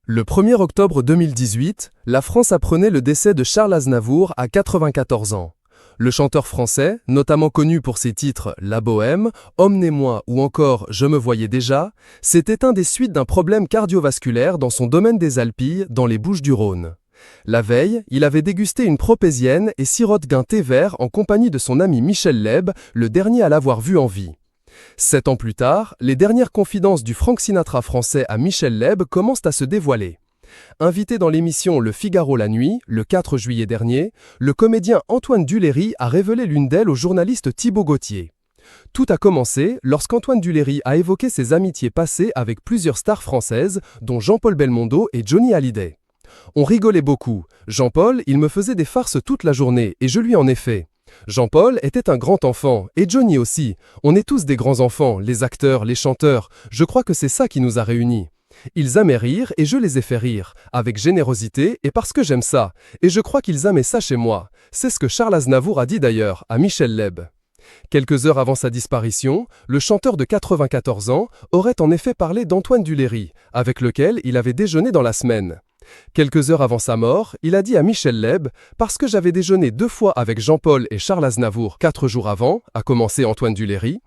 Le 1er octobre 2018, la France apprenait le décès de Charles Aznavour à 94 ans. Le chanteur français, notamment connu pour ses titres La Bohème, Emmenez-moi ou encore Je me voyais déjà, s'est éteint des suites d'un problème cardiovasculaire dans son domaine des Alpilles, dans les Bouches-du-Rhône. La veille, il avait dégusté une propézienne et sirote d'un thé vert en compagnie de son ami Michel Leb, le dernier à l'avoir vu en vie. 7 ans plus tard, les dernières confidences du Frank Sinatra français à Michel Leb commencent à se dévoiler. Invité dans l'émission Le Figaro la nuit, le 4 juillet dernier, le comédien Antoine Duléry a révélé l'une d'elles au journaliste Thibaut Gauthier. Tout a commencé lorsqu'Antoine Duléry a évoqué ses amitiés passées avec plusieurs stars françaises, dont Jean-Paul Belmondo et Johnny Hallyday. On rigolait beaucoup. Jean-Paul, il me faisait des farces toute la journée, et je lui en ai fait. Jean-Paul était un grand enfant, et Johnny aussi. On est tous des grands enfants, les acteurs, les chanteurs. Je crois que c'est ça qui nous a réunis. Ils aimaient rire et je les ai fait rire, avec générosité et parce que j'aime ça. Et je crois qu'ils aimaient ça chez moi. C'est ce que Charles Aznavour a dit d'ailleurs à Michel Leb. Quelques heures avant sa disparition, le chanteur de 94 ans aurait en effet parlé d'Antoine Duléry, avec lequel il avait déjeuné dans la semaine. Quelques heures avant sa mort, il a dit à Michel Leb « Parce que j'avais déjeuné 2 fois avec Jean-Paul et Charles Aznavour 4 jours avant, a commencé Antoine Duléry,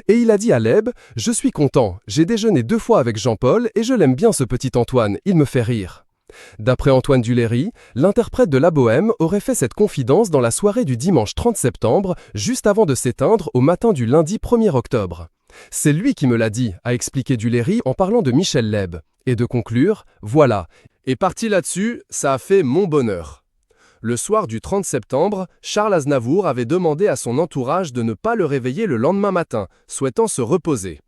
et il a dit à Leb « Je suis content, j'ai déjeuné 2 fois avec Jean-Paul et je l'aime bien ce petit Antoine, il me fait rire. » D'après Antoine Duléry, l'interprète de La Bohème aurait fait cette confidence dans la soirée du dimanche 30 septembre, juste avant de s'éteindre au matin du lundi 1er octobre. « C'est lui qui me l'a dit », a expliqué Duléry en parlant de Michel Leb. Et de conclure « Voilà. Et parti là-dessus, ça a fait mon bonheur. » Le soir du 30 septembre, Charles Aznavour avait demandé à son entourage de ne pas le réveiller le lendemain matin, souhaitant se reposer.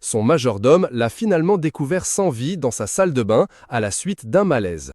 Son majordome l'a finalement découvert sans vie dans sa salle de bain à la suite d'un malaise.